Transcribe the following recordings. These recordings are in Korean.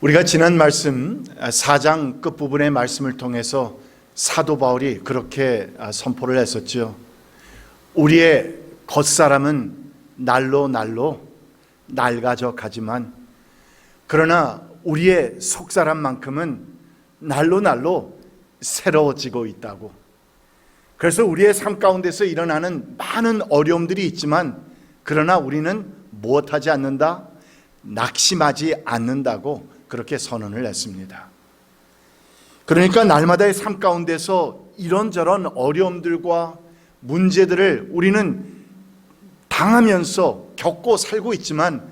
우리가 지난 말씀 4장 끝부분의 말씀을 통해서 사도 바울이 그렇게 선포를 했었죠. 우리의 겉사람은 날로 낡아져 가지만 그러나 우리의 속사람만큼은 날로 새로워지고 있다고. 그래서 우리의 삶 가운데서 일어나는 많은 어려움들이 있지만 그러나 우리는 무엇하지 않는다? 낙심하지 않는다고 그렇게 선언을 했습니다. 그러니까 날마다의 삶 가운데서 이런저런 어려움들과 문제들을 우리는 당하면서 겪고 살고 있지만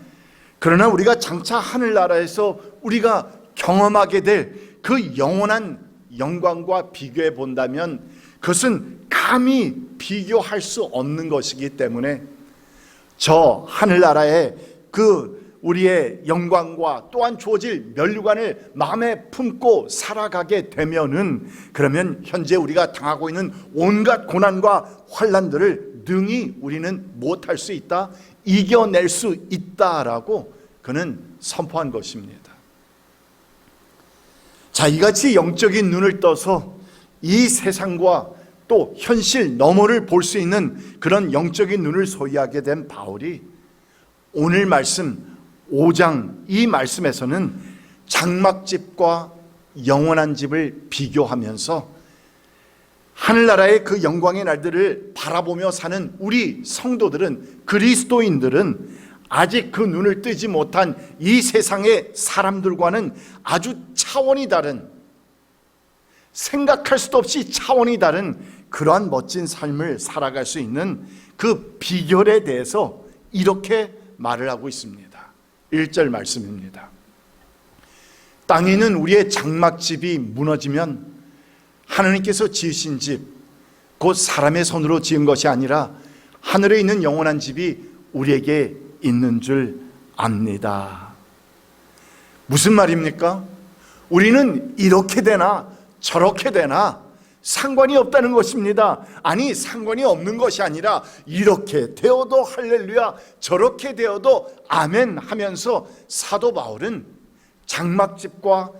그러나 우리가 장차 하늘나라에서 우리가 경험하게 될 그 영원한 영광과 비교해 본다면 그것은 감히 비교할 수 없는 것이기 때문에 저 하늘나라의 그 우리의 영광과 또한 주어질 면류관을 마음에 품고 살아가게 되면은 그러면 현재 우리가 당하고 있는 온갖 고난과 환난들을 능히 우리는 무엇할 수 있다? 이겨낼 수 있다라고 그는 선포한 것입니다. 자, 이같이 영적인 눈을 떠서 이 세상과 또 현실 너머를 볼 수 있는 그런 영적인 눈을 소유하게 된 바울이 오늘 말씀 5장 이 말씀에서는 장막집과 영원한 집을 비교하면서 하늘나라의 그 영광의 날들을 바라보며 사는 우리 성도들은, 그리스도인들은 아직 그 눈을 뜨지 못한 이 세상의 사람들과는 아주 차원이 다른, 생각할 수도 없이 차원이 다른 그러한 멋진 삶을 살아갈 수 있는 그 비결에 대해서 이렇게 말을 하고 있습니다. 1절 말씀입니다. 땅에 있는 우리의 장막집이 무너지면 하나님께서 지으신 집, 곧 사람의 손으로 지은 것이 아니라 하늘에 있는 영원한 집이 우리에게 있는 줄 압니다. 무슨 말입니까? 우리는 이렇게 되나 저렇게 되나 상관이 없다는 것입니다. 아니, 상관이 없는 것이 아니라 이렇게 되어도 할렐루야, 저렇게 되어도 아멘 하면서 사도 바울은 장막집과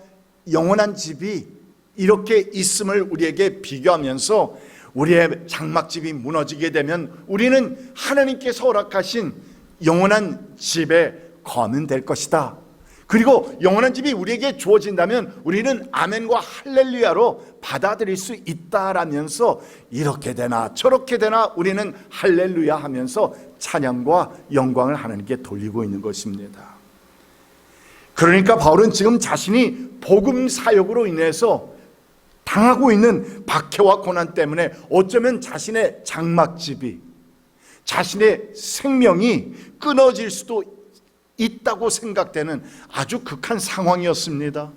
영원한 집이 이렇게 있음을 우리에게 비교하면서 우리의 장막집이 무너지게 되면 우리는 하나님께서 허락하신 영원한 집에 거하면 될 것이다. 그리고 영원한 집이 우리에게 주어진다면 우리는 아멘과 할렐루야로 받아들일 수 있다라면서 이렇게 되나 저렇게 되나 우리는 할렐루야 하면서 찬양과 영광을 하나님께 돌리고 있는 것입니다. 그러니까 바울은 지금 자신이 복음 사역으로 인해서 당하고 있는 박해와 고난 때문에 어쩌면 자신의 장막집이, 자신의 생명이 끊어질 수도 있다고 생각되는 아주 극한 상황이었습니다.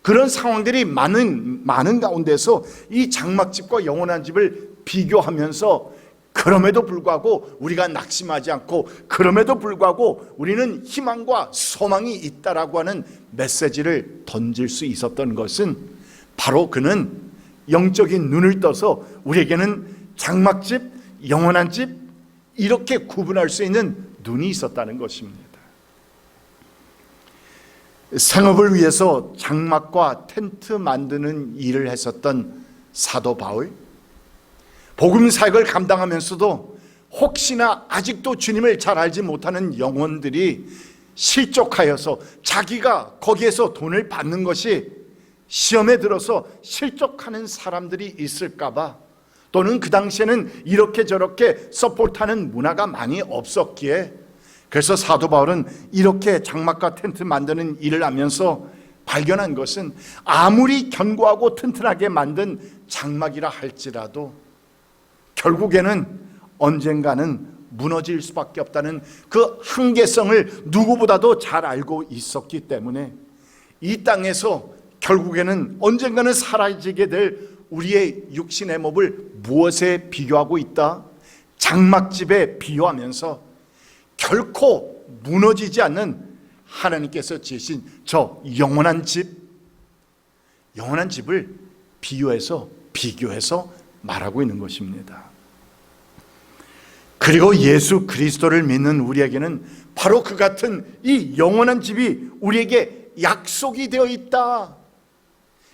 그런 상황들이 많은 가운데서 이 장막집과 영원한 집을 비교하면서 그럼에도 불구하고 우리가 낙심하지 않고 그럼에도 불구하고 우리는 희망과 소망이 있다라고 하는 메시지를 던질 수 있었던 것은 바로 그는 영적인 눈을 떠서 우리에게는 장막집, 영원한 집 이렇게 구분할 수 있는 눈이 있었다는 것입니다. 생업을 위해서 장막과 텐트 만드는 일을 했었던 사도 바울, 복음 사역을 감당하면서도 혹시나 아직도 주님을 잘 알지 못하는 영혼들이 실족하여서 자기가 거기에서 돈을 받는 것이 시험에 들어서 실족하는 사람들이 있을까봐, 또는 그 당시에는 이렇게 저렇게 서포트하는 문화가 많이 없었기에 그래서 사도 바울은 이렇게 장막과 텐트 만드는 일을 하면서 발견한 것은 아무리 견고하고 튼튼하게 만든 장막이라 할지라도 결국에는 언젠가는 무너질 수밖에 없다는 그 한계성을 누구보다도 잘 알고 있었기 때문에 이 땅에서 결국에는 언젠가는 사라지게 될 우리의 육신의 몸을 무엇에 비교하고 있다? 장막집에 비유하면서 결코 무너지지 않는 하나님께서 지으신 저 영원한 집, 영원한 집을 비교해서 말하고 있는 것입니다. 그리고 예수 그리스도를 믿는 우리에게는 바로 그 같은 이 영원한 집이 우리에게 약속이 되어 있다.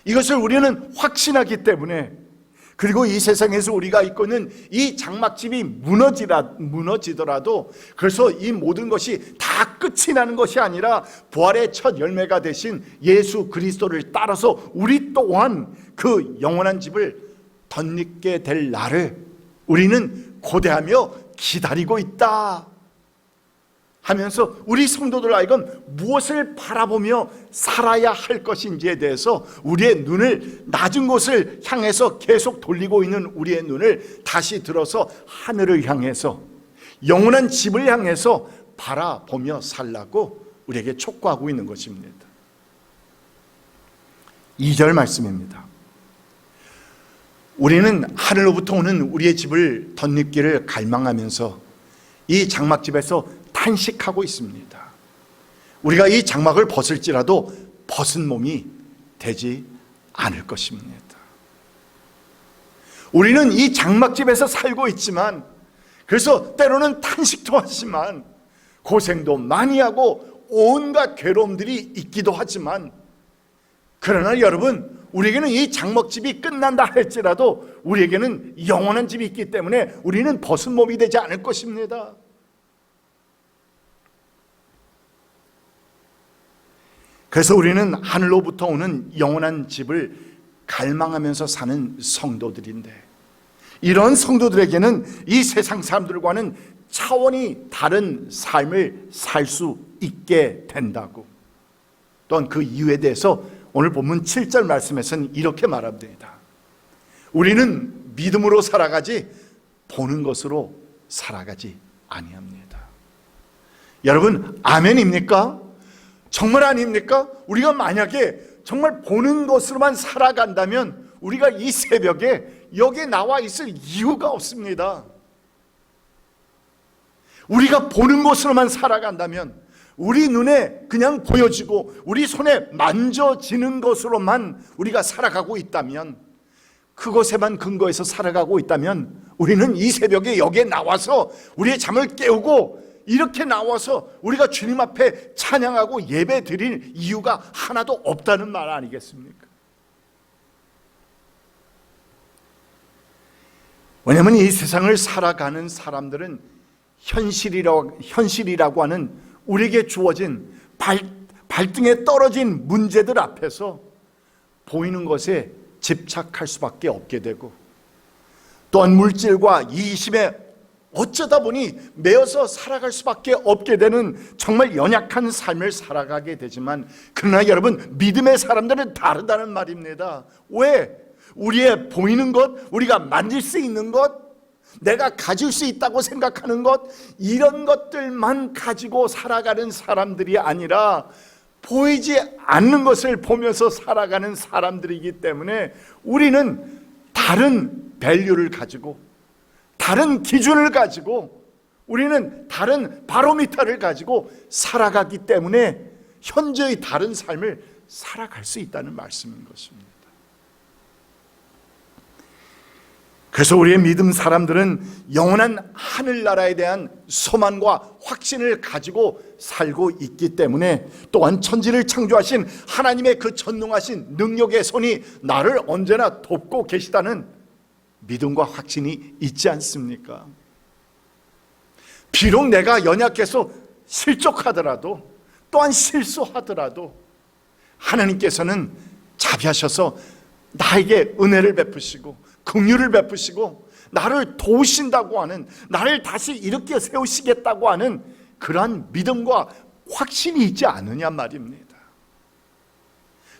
이것을 우리는 확신하기 때문에, 그리고 이 세상에서 우리가 있고 있는 이 장막집이 무너지더라도 그래서 이 모든 것이 다 끝이 나는 것이 아니라 부활의 첫 열매가 되신 예수 그리스도를 따라서 우리 또한 그 영원한 집을 덧입게 될 날을 우리는 고대하며 기다리고 있다 하면서 우리 성도들 하여금 무엇을 바라보며 살아야 할 것인지에 대해서 우리의 눈을 낮은 곳을 향해서 계속 돌리고 있는 우리의 눈을 다시 들어서 하늘을 향해서 영원한 집을 향해서 바라보며 살라고 우리에게 촉구하고 있는 것입니다. 2절 말씀입니다. 우리는 하늘로부터 오는 우리의 집을 덧입기를 갈망하면서 이 장막집에서 탄식하고 있습니다. 우리가 이 장막을 벗을지라도 벗은 몸이 되지 않을 것입니다. 우리는 이 장막집에서 살고 있지만, 그래서 때로는 탄식도 하지만 고생도 많이 하고 온갖 괴로움들이 있기도 하지만, 그러나 여러분, 우리에게는 이 장막집이 끝난다 할지라도 우리에게는 영원한 집이 있기 때문에 우리는 벗은 몸이 되지 않을 것입니다. 그래서 우리는 하늘로부터 오는 영원한 집을 갈망하면서 사는 성도들인데, 이런 성도들에게는 이 세상 사람들과는 차원이 다른 삶을 살 수 있게 된다고, 또한 그 이유에 대해서 오늘 본문 7절 말씀에서는 이렇게 말합니다. 우리는 믿음으로 살아가지 보는 것으로 살아가지 아니합니다. 여러분, 아멘입니까? 정말 아닙니까? 우리가 만약에 정말 보는 것으로만 살아간다면 우리가 이 새벽에 여기에 나와 있을 이유가 없습니다. 우리가 보는 것으로만 살아간다면, 우리 눈에 그냥 보여지고 우리 손에 만져지는 것으로만 우리가 살아가고 있다면, 그것에만 근거해서 살아가고 있다면 우리는 이 새벽에 여기에 나와서 우리의 잠을 깨우고 이렇게 나와서 우리가 주님 앞에 찬양하고 예배 드릴 이유가 하나도 없다는 말 아니겠습니까? 왜냐하면 이 세상을 살아가는 사람들은 현실이라고 하는 우리에게 주어진 발등에 떨어진 문제들 앞에서 보이는 것에 집착할 수밖에 없게 되고, 또한 물질과 이기심에 어쩌다 보니 매여서 살아갈 수밖에 없게 되는 정말 연약한 삶을 살아가게 되지만, 그러나 여러분, 믿음의 사람들은 다르다는 말입니다. 왜? 우리의 보이는 것, 우리가 만질 수 있는 것, 내가 가질 수 있다고 생각하는 것, 이런 것들만 가지고 살아가는 사람들이 아니라 보이지 않는 것을 보면서 살아가는 사람들이기 때문에 우리는 다른 밸류를 가지고, 다른 기준을 가지고, 우리는 다른 바로미터를 가지고 살아가기 때문에 현재의 다른 삶을 살아갈 수 있다는 말씀인 것입니다. 그래서 우리의 믿음 사람들은 영원한 하늘나라에 대한 소망과 확신을 가지고 살고 있기 때문에, 또한 천지를 창조하신 하나님의 그 전능하신 능력의 손이 나를 언제나 돕고 계시다는 믿음과 확신이 있지 않습니까? 비록 내가 연약해서 실족하더라도, 또한 실수하더라도 하나님께서는 자비하셔서 나에게 은혜를 베푸시고 긍휼을 베푸시고 나를 도우신다고 하는, 나를 다시 일으켜 세우시겠다고 하는 그러한 믿음과 확신이 있지 않느냐 말입니다.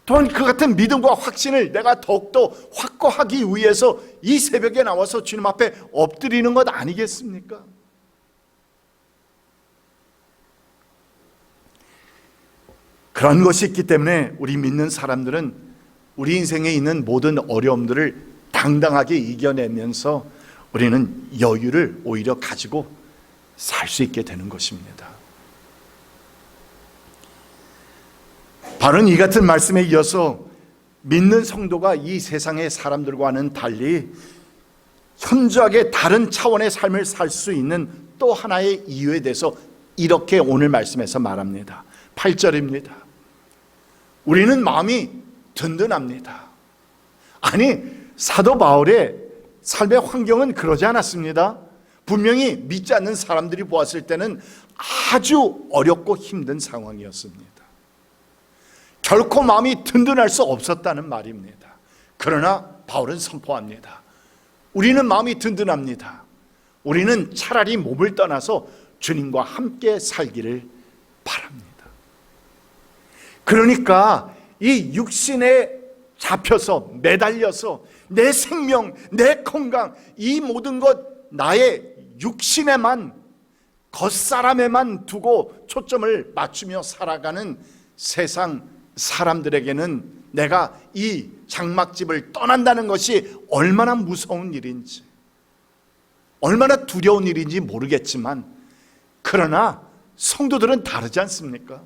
또한 그 같은 믿음과 확신을 내가 더욱더 확고하기 위해서 이 새벽에 나와서 주님 앞에 엎드리는 것 아니겠습니까? 그런 것이 있기 때문에 우리 믿는 사람들은 우리 인생에 있는 모든 어려움들을 당당하게 이겨내면서 우리는 여유를 오히려 가지고 살 수 있게 되는 것입니다. 바로 이 같은 말씀에 이어서 믿는 성도가 이 세상의 사람들과는 달리 현저하게 다른 차원의 삶을 살 수 있는 또 하나의 이유에 대해서 이렇게 오늘 말씀에서 말합니다. 8절입니다. 우리는 마음이 든든합니다. 아니, 사도 바울의 삶의 환경은 그러지 않았습니다. 분명히 믿지 않는 사람들이 보았을 때는 아주 어렵고 힘든 상황이었습니다. 결코 마음이 든든할 수 없었다는 말입니다. 그러나 바울은 선포합니다. 우리는 마음이 든든합니다. 우리는 차라리 몸을 떠나서 주님과 함께 살기를 바랍니다. 그러니까 이 육신에 잡혀서 매달려서 내 생명, 내 건강, 이 모든 것 나의 육신에만, 겉사람에만 두고 초점을 맞추며 살아가는 세상 사람들에게는 내가 이 장막집을 떠난다는 것이 얼마나 무서운 일인지, 얼마나 두려운 일인지 모르겠지만, 그러나 성도들은 다르지 않습니까?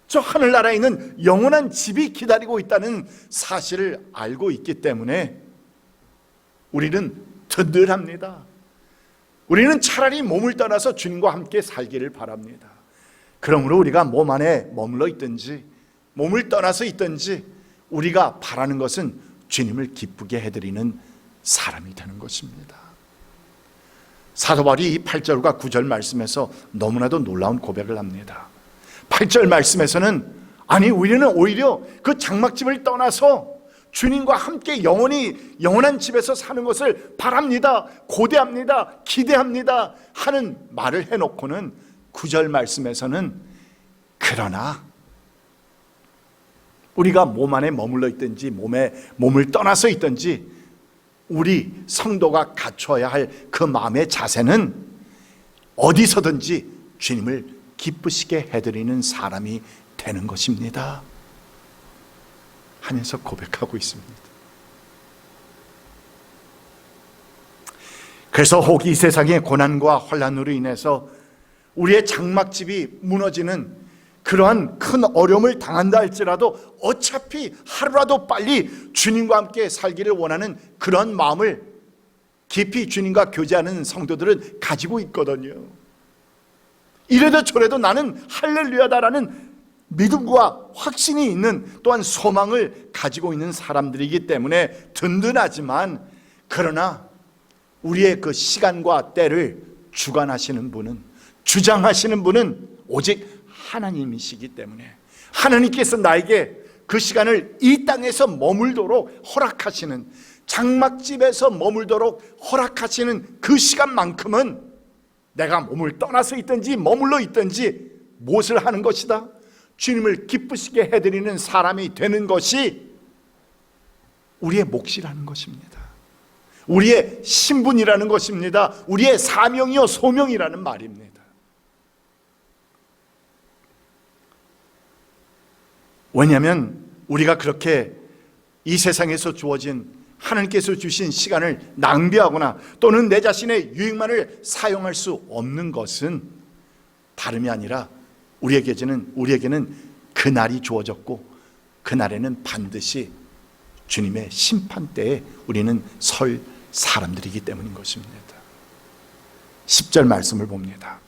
저 하늘나라에 있는 영원한 집이 기다리고 있다는 사실을 알고 있기 때문에 우리는 든든합니다. 우리는 차라리 몸을 떠나서 주님과 함께 살기를 바랍니다. 그러므로 우리가 몸 안에 머물러 있든지 몸을 떠나서 있든지 우리가 바라는 것은 주님을 기쁘게 해드리는 사람이 되는 것입니다. 사도 바울이 이 8절과 9절 말씀에서 너무나도 놀라운 고백을 합니다. 8절 말씀에서는 아니, 우리는 오히려 그 장막집을 떠나서 주님과 함께 영원한 집에서 사는 것을 바랍니다, 고대합니다, 기대합니다 하는 말을 해놓고는 9절 말씀에서는 그러나 우리가 몸 안에 머물러 있든지 몸을 떠나서 있든지 우리 성도가 갖춰야 할 그 마음의 자세는 어디서든지 주님을 기쁘시게 해드리는 사람이 되는 것입니다 하면서 고백하고 있습니다. 그래서 혹 이 세상의 고난과 환난으로 인해서 우리의 장막집이 무너지는 그러한 큰 어려움을 당한다 할지라도 어차피 하루라도 빨리 주님과 함께 살기를 원하는 그런 마음을 깊이 주님과 교제하는 성도들은 가지고 있거든요. 이래도 저래도 나는 할렐루야다라는 믿음과 확신이 있는, 또한 소망을 가지고 있는 사람들이기 때문에 든든하지만, 그러나 우리의 그 시간과 때를 주관하시는 분은, 주장하시는 분은 오직 하나님이시기 때문에 하나님께서 나에게 그 시간을 이 땅에서 머물도록 허락하시는, 장막집에서 머물도록 허락하시는 그 시간만큼은 내가 몸을 떠나서 있든지 머물러 있든지 무엇을 하는 것이다? 주님을 기쁘시게 해드리는 사람이 되는 것이 우리의 몫이라는 것입니다. 우리의 신분이라는 것입니다. 우리의 사명이요 소명이라는 말입니다. 왜냐하면 우리가 그렇게 이 세상에서 주어진 하나님께서 주신 시간을 낭비하거나 또는 내 자신의 유익만을 사용할 수 없는 것은 다름이 아니라 우리에게는 그날이 주어졌고 그날에는 반드시 주님의 심판대에 우리는 설 사람들이기 때문인 것입니다. 10절 말씀을 봅니다.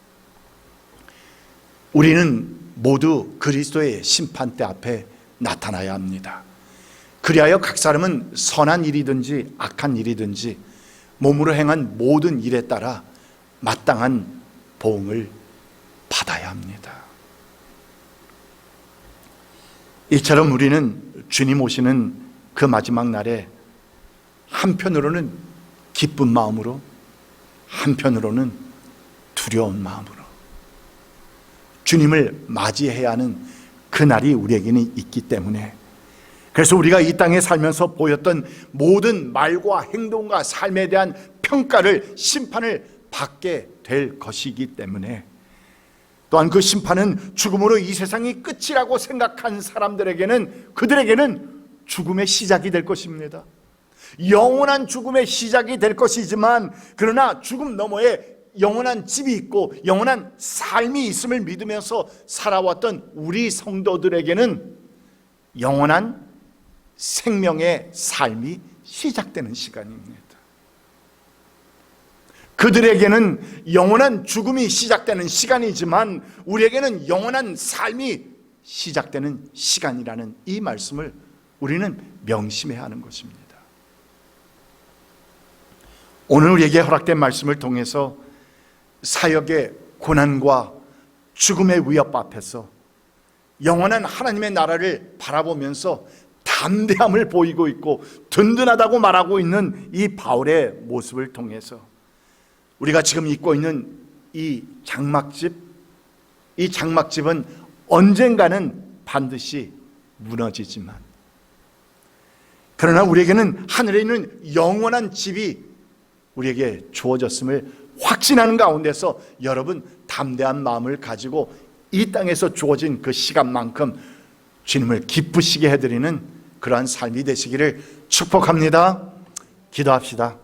우리는 모두 그리스도의 심판대 앞에 나타나야 합니다. 그리하여 각 사람은 선한 일이든지 악한 일이든지 몸으로 행한 모든 일에 따라 마땅한 보응을 받아야 합니다. 이처럼 우리는 주님 오시는 그 마지막 날에 한편으로는 기쁜 마음으로, 한편으로는 두려운 마음으로 주님을 맞이해야 하는 그날이 우리에게는 있기 때문에, 그래서 우리가 이 땅에 살면서 보였던 모든 말과 행동과 삶에 대한 평가를, 심판을 받게 될 것이기 때문에, 또한 그 심판은 죽음으로 이 세상이 끝이라고 생각한 사람들에게는, 그들에게는 죽음의 시작이 될 것입니다. 영원한 죽음의 시작이 될 것이지만, 그러나 죽음 너머에 영원한 집이 있고 영원한 삶이 있음을 믿으면서 살아왔던 우리 성도들에게는 영원한 생명의 삶이 시작되는 시간입니다. 그들에게는 영원한 죽음이 시작되는 시간이지만 우리에게는 영원한 삶이 시작되는 시간이라는 이 말씀을 우리는 명심해야 하는 것입니다. 오늘 우리에게 허락된 말씀을 통해서 사역의 고난과 죽음의 위협 앞에서 영원한 하나님의 나라를 바라보면서 담대함을 보이고 있고 든든하다고 말하고 있는 이 바울의 모습을 통해서 우리가 지금 입고 있는 이 장막집은 언젠가는 반드시 무너지지만, 그러나 우리에게는 하늘에 있는 영원한 집이 우리에게 주어졌음을 확신하는 가운데서 여러분 담대한 마음을 가지고 이 땅에서 주어진 그 시간만큼 주님을 기쁘시게 해드리는 그러한 삶이 되시기를 축복합니다. 기도합시다.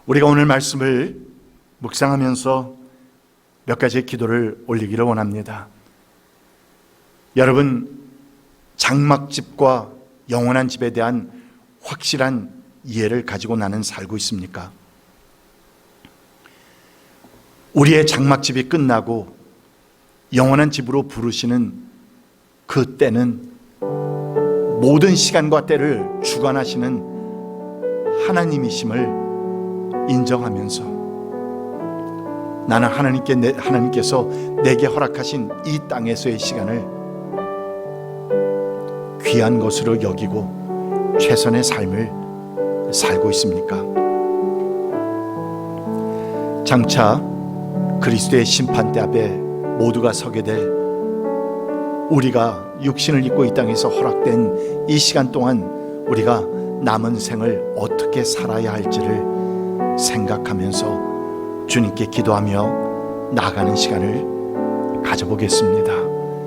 우리가 오늘 말씀을 묵상하면서 몇 가지의 기도를 올리기를 원합니다. 여러분, 장막집과 영원한 집에 대한 확실한 이해를 가지고 나는 살고 있습니까? 우리의 장막집이 끝나고 영원한 집으로 부르시는 그 때는 모든 시간과 때를 주관하시는 하나님이심을 인정하면서 나는 하나님께서 내게 허락하신 이 땅에서의 시간을 귀한 것으로 여기고 최선의 삶을 살고 있습니까? 장차 그리스도의 심판대 앞에 모두가 서게 될 우리가 육신을 입고 이 땅에서 허락된 이 시간 동안 우리가 남은 생을 어떻게 살아야 할지를 생각하면서 주님께 기도하며 나아가는 시간을 가져보겠습니다.